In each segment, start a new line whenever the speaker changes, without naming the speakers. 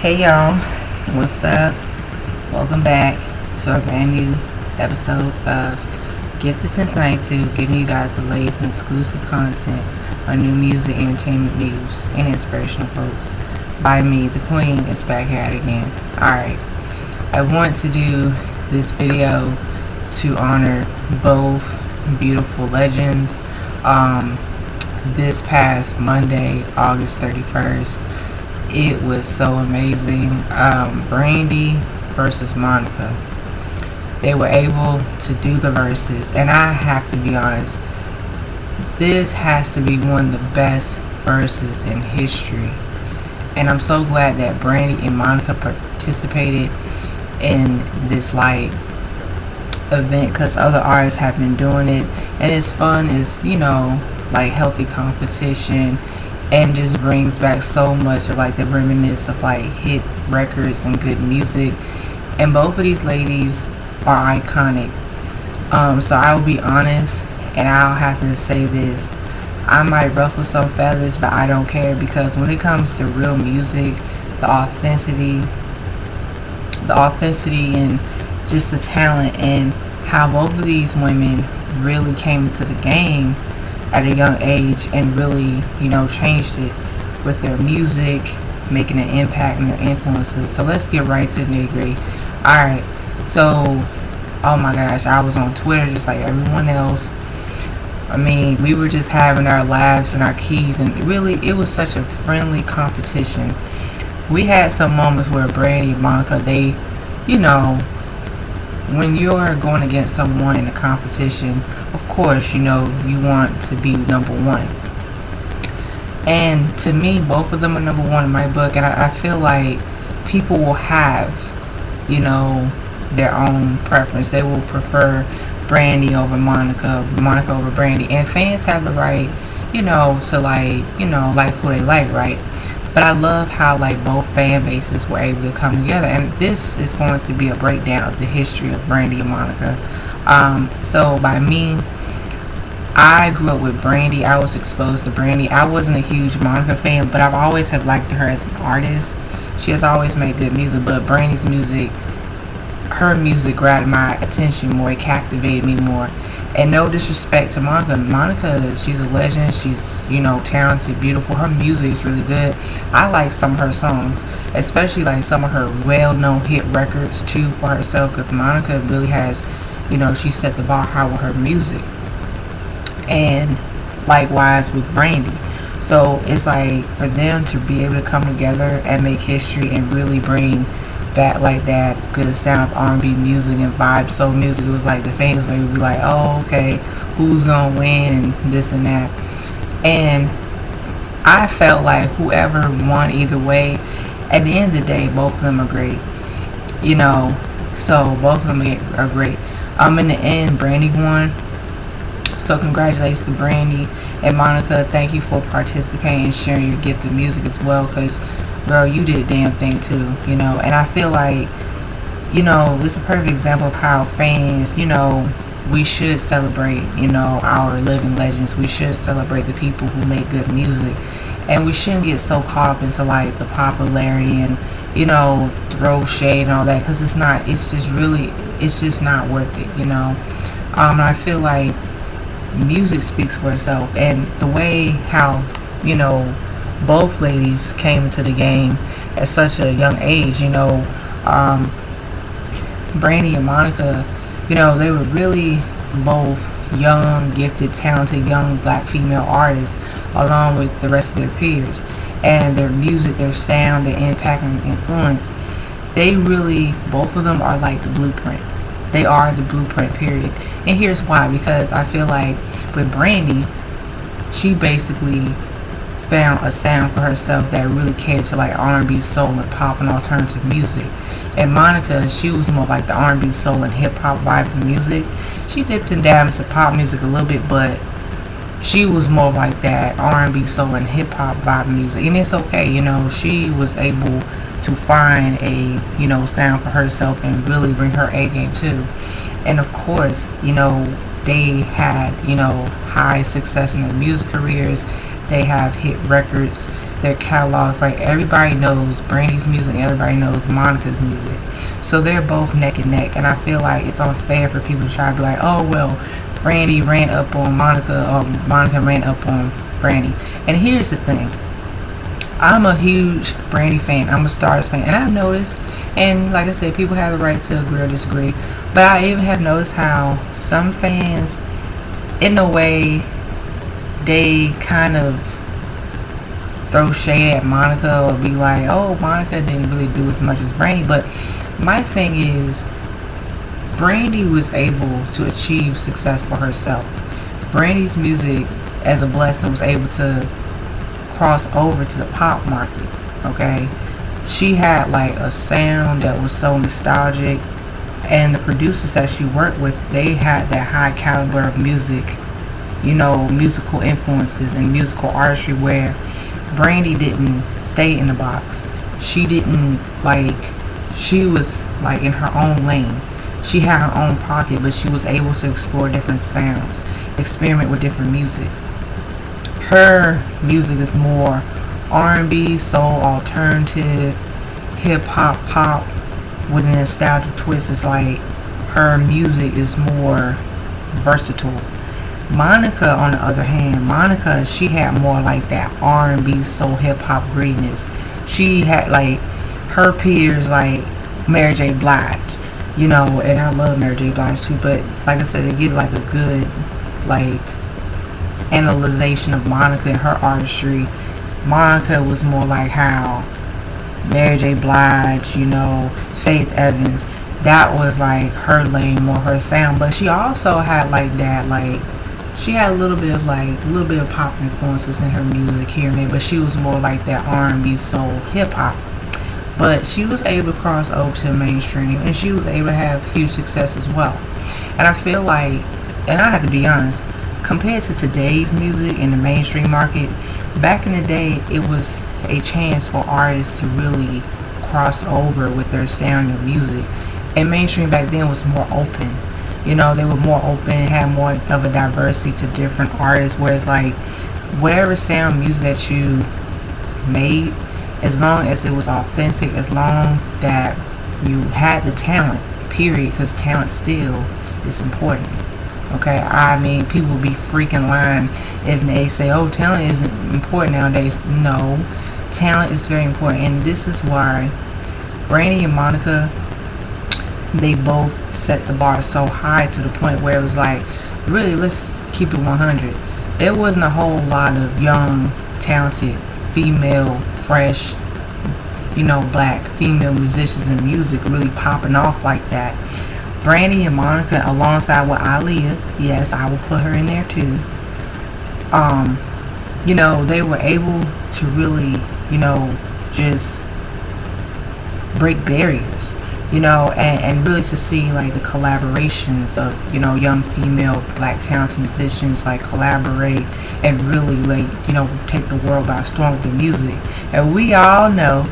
Hey y'all, what's up? Welcome back to a brand new episode of Gifted Since 92, giving you guys the latest and exclusive content on new music, entertainment news, and inspirational quotes. By me, the Queen, is back here at it again. Alright, I want to do this video to honor both beautiful legends. This past Monday, August 31st, it was so amazing. Brandy versus Monica. They were able to do the verses, and I have to be honest, this has to be one of the best verses in history. And I'm so glad that Brandy and Monica participated in this event, because other artists have been doing it, and it's fun. It's healthy competition, and just brings back so much of the reminiscence of hit records and good music. And both of these ladies are iconic. So I will be honest, and I'll have to say this, I might ruffle some feathers, but I don't care, because when it comes to real music, the authenticity and just the talent, and how both of these women really came into the game at a young age and really, changed it with their music, making an impact and their influences. So let's get right to the nitty-gritty. Alright, so, oh my gosh, I was on Twitter just like everyone else. I mean, we were just having our laughs and our keys, and really, it was such a friendly competition. We had some moments where Brandy and Monica, they, when you're going against someone in a competition, of course, you want to be number one. And to me, both of them are number one in my book, and I feel like people will have, their own preference. They will prefer Brandy over Monica, Monica over Brandy, and fans have the right, to like who they like, right? But I love how both fan bases were able to come together, and this is going to be a breakdown of the history of Brandy and Monica. So by me, I grew up with Brandy. I was exposed to Brandy. I wasn't a huge Monica fan, but I've always have liked her as an artist. She has always made good music, but Brandy's music, her music grabbed my attention more. It captivated me more. And no disrespect to Monica. Monica, she's a legend. She's, talented, beautiful. Her music is really good. I like some of her songs, especially some of her well-known hit records too for herself, because Monica really has, she set the bar high with her music. And likewise with Brandy. So it's for them to be able to come together and make history and really bring back that good sound of R&B music and vibe soul music. It was the fans would be oh, okay, who's gonna win and this and that. And I felt whoever won either way, at the end of the day, both of them are great. So both of them are great. In the end, Brandy won. So congratulations to Brandy and Monica. Thank you for participating and sharing your gift of music as well, because girl, you did a damn thing too, And I feel it's a perfect example of how fans, we should celebrate, our living legends. We should celebrate the people who make good music, and we shouldn't get so caught up into the popularity and throw shade and all that, because it's just not worth it, I feel music speaks for itself, and the way how both ladies came into the game at such a young age, Brandy and Monica, they were really both young, gifted, talented, young black female artists, along with the rest of their peers. And their music, their sound, their impact and influence, they really, both of them are the blueprint. They are the blueprint, period. And here's why: because I feel with Brandy, she basically found a sound for herself that really catered to R&B, soul, and pop and alternative music. And Monica, she was more the R&B, soul, and hip hop vibe of music. She dipped and dabbed into pop music a little bit, but she was more that R&B, soul, and hip hop vibe music. And it's okay, she was able to find a sound for herself and really bring her A game too. And of course, they had high success in their music careers. They have hit records, their catalogs. Like, everybody knows Brandy's music, everybody knows Monica's music. So they're both neck and neck, and I feel like it's unfair for people to try to be like, oh well, Brandy ran up on Monica, or Monica ran up on Brandy. And here's the thing, I'm a huge Brandy fan, I'm a Stars fan, and I've noticed, and like I said, people have the right to agree or disagree, but I even have noticed how some fans, in a way, they kind of throw shade at Monica, or be like, oh, Monica didn't really do as much as Brandy. But my thing is, Brandy was able to achieve success for herself. Brandy's music, as a blessing, was able to cross over to the pop market. Okay, she had like a sound that was so nostalgic, and the producers that she worked with, they had that high caliber of music, you know, musical influences and musical artistry, where Brandy didn't stay in the box. She didn't, like, she was like in her own lane. She had her own pocket, but she was able to explore different sounds, experiment with different music. Her music is more R&B, soul, alternative, hip hop, pop with a nostalgic twist. It's like her music is more versatile. Monica, on the other hand, Monica, she had more like that R&B, soul, hip hop grittiness. She had like her peers, like Mary J. Blige, you know, and I love Mary J. Blige too. But like I said, they get like a good like analyzation of Monica and her artistry. Monica was more like how Mary J. Blige, you know, Faith Evans, that was like her lane, more her sound. But she also had like that, like, she had a little bit of pop influences in her music here and there, but she was more like that R&B, soul, hip hop. But she was able to cross over to mainstream, and she was able to have huge success as well. And I feel like, and I have to be honest, compared to today's music in the mainstream market, back in the day, it was a chance for artists to really cross over with their sound and music. And mainstream back then was more open. You know, they were more open, had more of a diversity to different artists, whereas like whatever sound music that you made, as long as it was authentic, as long that you had the talent, period, because talent still is important. Okay, I mean, people be freaking lying if they say, oh, talent isn't important nowadays. No, talent is very important, and this is why Brandy and Monica, they both set the bar so high to the point where it was like, really, let's keep it 100. There wasn't a whole lot of young, talented, female, fresh, you know, black female musicians in music really popping off like that. Brandy and Monica, alongside with Aaliyah, yes, I will put her in there too. You know, they were able to really, you know, just break barriers, you know, and really to see like the collaborations of, you know, young female black talented musicians like collaborate and really like, you know, take the world by storm with the music. And we all know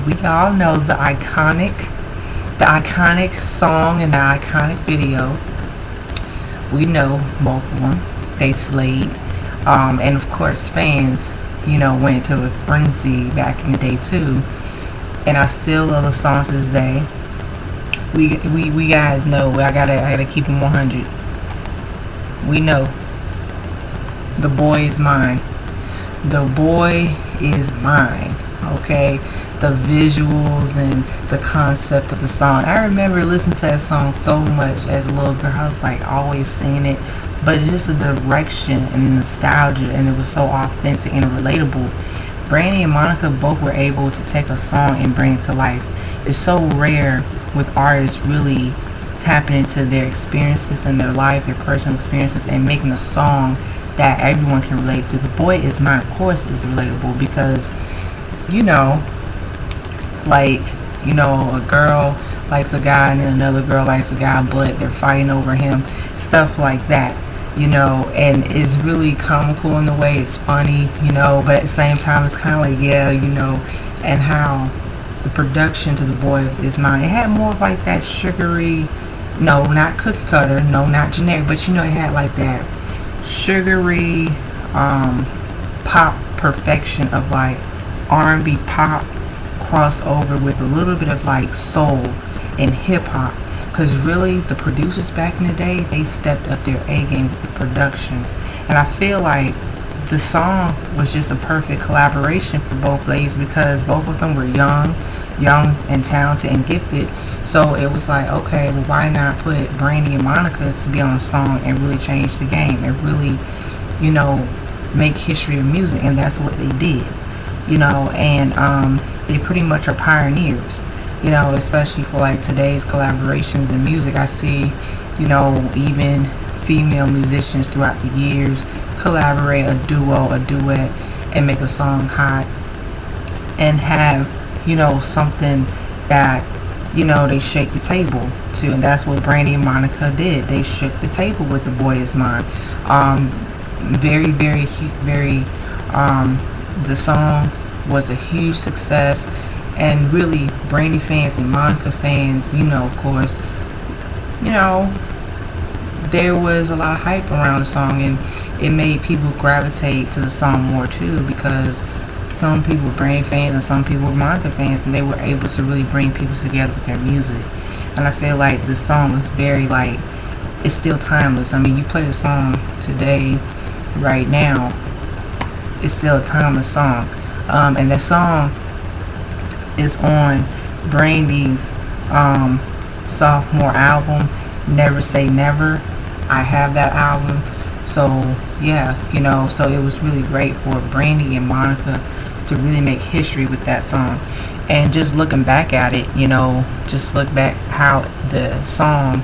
the iconic song and the iconic video. We know both of them. They slayed. And of course fans, you know, went into a frenzy back in the day too. And I still love the songs to this day. We guys know, I gotta keep them 100. We know the boy is mine. The boy is mine. Okay, the visuals and the concept of the song. I remember listening to that song so much as a little girl. I was like always singing it, but just the direction and the nostalgia, and it was so authentic and relatable. Brandy and Monica both were able to take a song and bring it to life. It's so rare with artists really tapping into their experiences in their life, their personal experiences, and making a song that everyone can relate to. The boy is mine, of course, is relatable because, you know, like, you know, a girl likes a guy and then another girl likes a guy, but they're fighting over him, stuff like that, you know. And it's really comical in the way, it's funny, you know, but at the same time it's kind of like, yeah, you know. And how the production to The Boy Is Mine, it had more of like that sugary, no, not cookie cutter, no, not generic, but you know, it had like that sugary pop perfection of like R&B pop crossover with a little bit of like soul and hip hop. Because really, the producers back in the day, they stepped up their A game with the production. And I feel like the song was just a perfect collaboration for both ladies because both of them were young and talented and gifted. So it was like, okay, well, why not put Brandy and Monica to be on a song and really change the game and really, make history of music? And that's what they did, and they pretty much are pioneers, especially for like today's collaborations in music. I see, even female musicians throughout the years collaborate a duo, a duet, and make a song hot and have, something that, they shake the table to. And that's what Brandy and Monica did. They shook the table with The Boy Is Mine. Very, very, very, the song was a huge success. And really, Brandy fans and Monica fans, of course, there was a lot of hype around the song, and it made people gravitate to the song more too, because some people were Brandy fans and some people were Monica fans, and they were able to really bring people together with their music. And I feel like this song was very, like, it's still timeless. I mean, you play the song today, right now, it's still a timeless song. And that song is on Brandy's sophomore album, Never Say Never. I have that album. So yeah, so it was really great for Brandy and Monica to really make history with that song. And just looking back at it, just look back how the song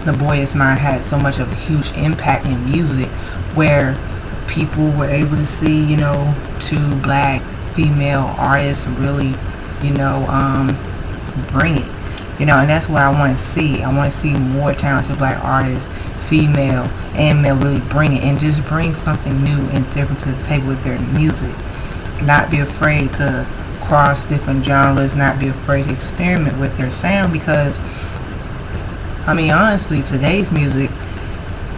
The Boy Is Mine had so much of a huge impact in music, where people were able to see, two black female artists really, bring it. And that's what I want to see. I want to see more talented black artists, female and male, really bring it and just bring something new and different to the table with their music. Not be afraid to cross different genres, not be afraid to experiment with their sound, because, I mean, honestly, today's music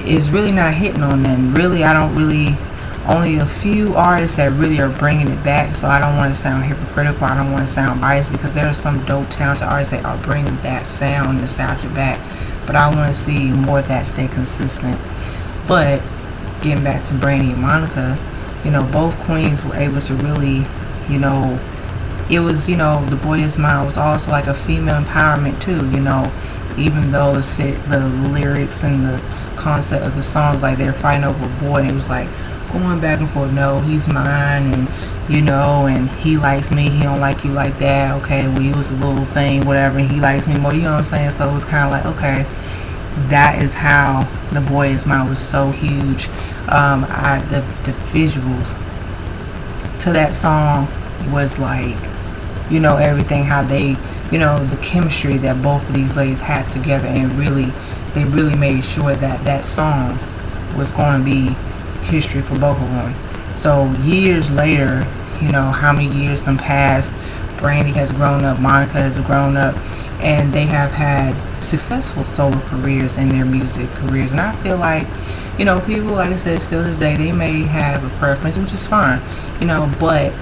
is really not hitting on them. Really, only a few artists that really are bringing it back, so I don't want to sound hypocritical, I don't want to sound biased, because there are some dope talented artists that are bringing that sound, nostalgia back, but I want to see more of that stay consistent. But getting back to Brandy and Monica, both queens were able to really, it was, The Boy Is Mine was also like a female empowerment too, even though the lyrics and the concept of the songs, like they're fighting over a boy, and it was like going back and forth, no, he's mine, and and he likes me, he don't like you like that, okay, well, it was a little thing, whatever, and he likes me more, what I'm saying? So it was kind of like, okay, that is how The Boy Is Mine was so huge. The visuals to that song was like, everything, how they, the chemistry that both of these ladies had together, and they really made sure that that song was going to be history for both of them. So years later, how many years them passed, Brandy has grown up, Monica has grown up, and they have had successful solo careers in their music careers. And I feel like, people, like I said, still this day, they may have a preference, which is fine, but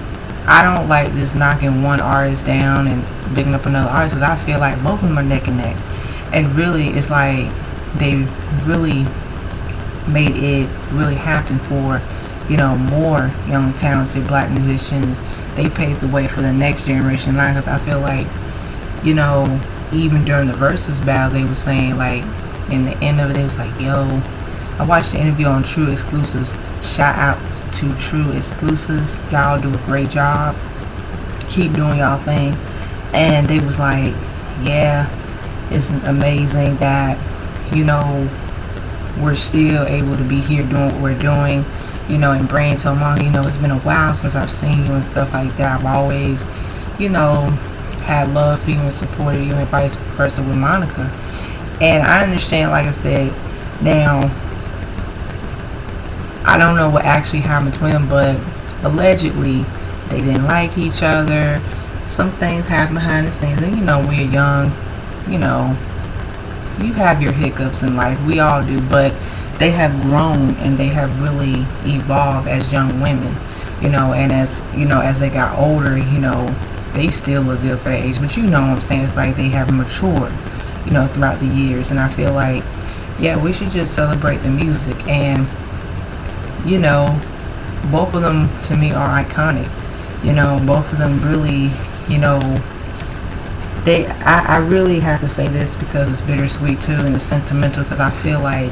I don't like this knocking one artist down and bigging up another artist, because I feel like both of them are neck and neck. And really, it's like they really made it really happen for, more young talented black musicians. They paved the way for the next generation, because I feel like, even during the Verzuz battle, they were saying, like, in the end of it, they was like, yo, I watched the interview on True Exclusives. Shout out to True Exclusives. Y'all do a great job. Keep doing y'all thing. And they was like, yeah, it's amazing that, we're still able to be here doing what we're doing. And Brandy told Monica, it's been a while since I've seen you and stuff like that. I've always, had love for you and supported you, and vice versa with Monica. And I understand, like I said, now, I don't know what actually happened between them, but allegedly they didn't like each other. Some things happen behind the scenes, and when you're young, you have your hiccups in life. We all do, but they have grown and they have really evolved as young women. and as they got older, they still look good for their age, but you know what I'm saying, it's like they have matured, throughout the years. And I feel like, yeah, we should just celebrate the music. And both of them to me are iconic. Both of them really, I really have to say this because it's bittersweet too, and it's sentimental, because I feel like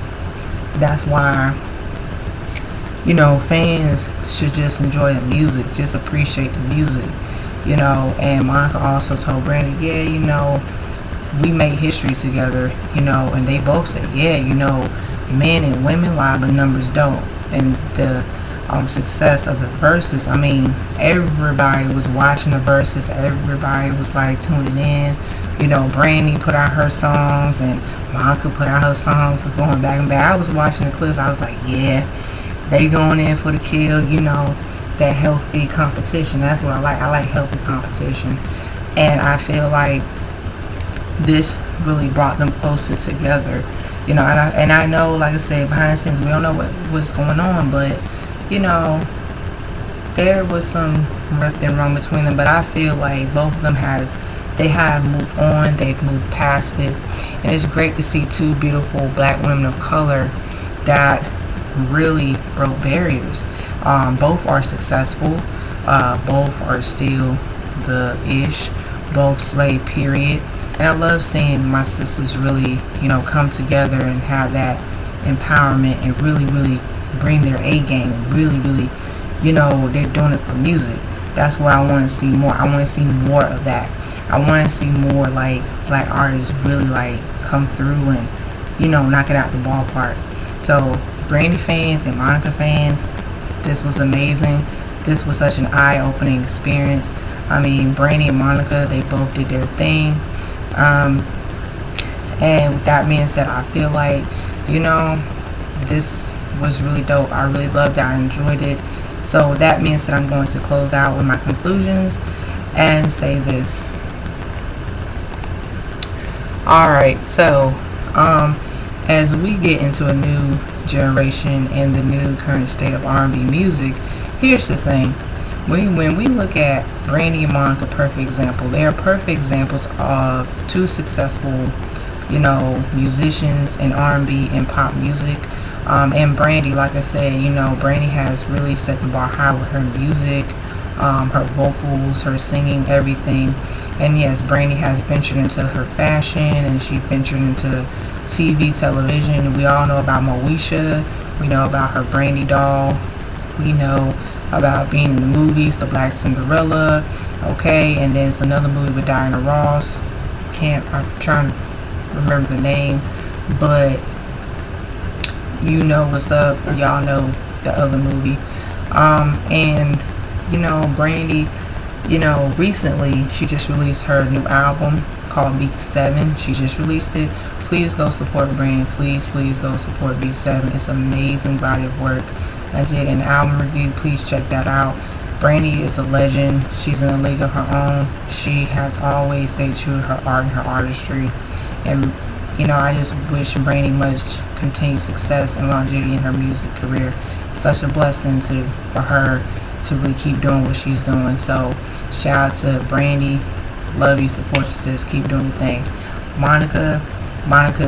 that's why fans should just enjoy the music, just appreciate the music. And Monica also told Brandy, yeah, we made history together, and they both said, yeah, men and women lie but numbers don't. And the success of the Verzuz, I mean, everybody was watching the Verzuz, everybody was like tuning in. Brandy put out her songs and Monica put out her songs, going back and back. I was watching the clips, I was like, yeah, they going in for the kill, that healthy competition. That's what I like. I like healthy competition. And I feel like this really brought them closer together. And I know, like I said, behind the scenes, we don't know what's going on, but, there was some rift and wrong between them. But I feel like both of them have moved on, they've moved past it. And it's great to see two beautiful black women of color that really broke barriers. Both are successful, both are still the ish, both SLAYED period. And I love seeing my sisters really, come together and have that empowerment and really, really bring their A game. Really, really, they're doing it for music. That's what I want to see more. I want to see more of that. I want to see more like black artists really like come through and, knock it out the ballpark. So Brandy fans and Monica fans, this was amazing. This was such an eye-opening experience. I mean, Brandy and Monica, they both did their thing. And with that being said, I feel like, this was really dope. I really loved it. I enjoyed it. So with that being said, I'm going to close out with my conclusions and say this. Alright, so as we get into a new generation and the new current state of R&B music, here's the thing. When we look at Brandy and Monica, perfect example. They are perfect examples of two successful, musicians in R&B and pop music. And Brandy, like I said, Brandy has really set the bar high with her music, her vocals, her singing, everything. And yes, Brandy has ventured into her fashion, and she ventured into TV, television. We all know about Moesha. We know about her Brandy doll. We know about being in the movies, The Black Cinderella. Okay, and then it's another movie with Diana Ross. I'm trying to remember the name, but you know what's up. Y'all know the other movie. And Brandy, recently she just released her new album called Beat 7. She just released it. Please go support Brandy. Please go support Beat 7. It's an amazing body of work. I did an album review. Please check that out. Brandy is a legend. She's in a league of her own. She has always stayed true to her art and her artistry. And I just wish Brandy much continued success and longevity in her music career. Such a blessing for her to really keep doing what she's doing. So shout out to Brandy. Love you, support your sis, keep doing the thing. Monica,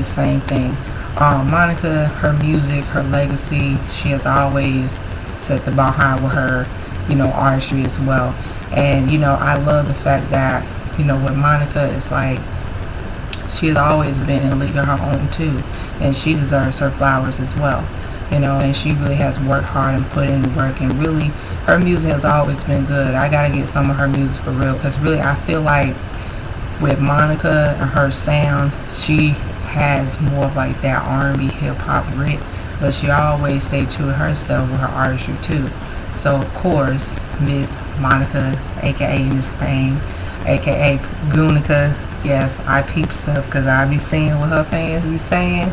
same thing. Monica, her music, her legacy, she has always set the bar high with her, artistry as well. And I love the fact that with Monica, it's like she has always been in a league of her own too, and she deserves her flowers as well. And she really has worked hard and put in the work, and really her music has always been good. I gotta get some of her music for real, because really I feel like with Monica and her sound, she has more of like that R&B hip-hop grit, but she always stayed true to herself with her artistry too. So of course, Miss Monica, aka Miss Thing, aka Gunica, yes, I peep stuff because I be seeing what her fans be saying.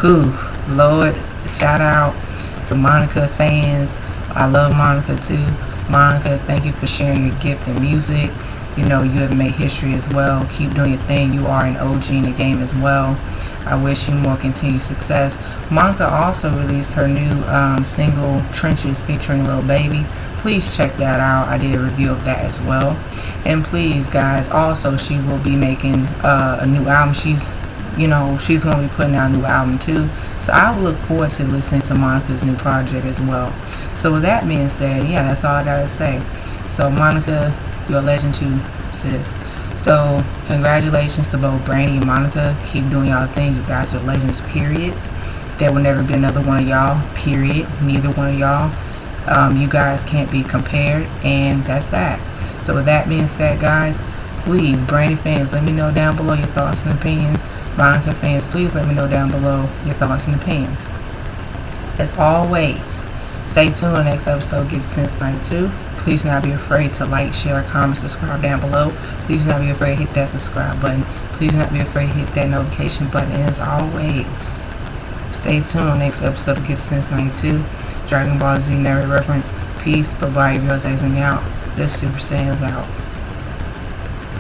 Whew, Lord, shout out to Monica fans. I love Monica too. Monica, thank you for sharing your gift in music. you know, you have made history as well. Keep doing your thing. You are an OG in the game as well. I wish you more continued success. Monica also released her new single, Trenches, featuring Lil Baby. Please check that out. I did a review of that as well. And please, guys, also she will be making a new album. She's going to be putting out a new album too. So I will look forward to listening to Monica's new project as well. So with that being said, yeah, that's all I gotta say. So Monica, you're a legend too, sis. So congratulations to both Brandy and Monica. Keep doing y'all thing. You guys are legends, period. There will never be another one of y'all, period. Neither one of y'all. You guys can't be compared, and that's that. So with that being said, guys, please, Brandy fans, let me know down below your thoughts and opinions. Monica fans, please let me know down below your thoughts and opinions. As always, stay tuned on the next episode, Get Sense 92. Please do not be afraid to like, share, comment, subscribe down below. Please do not be afraid to hit that subscribe button. Please do not be afraid to hit that notification button. And as always, stay tuned on the next episode of Get Sense 92. Dragon Ball Z narrative reference. Peace. Bye-bye. Your girls, out. This Super Saiyan's out.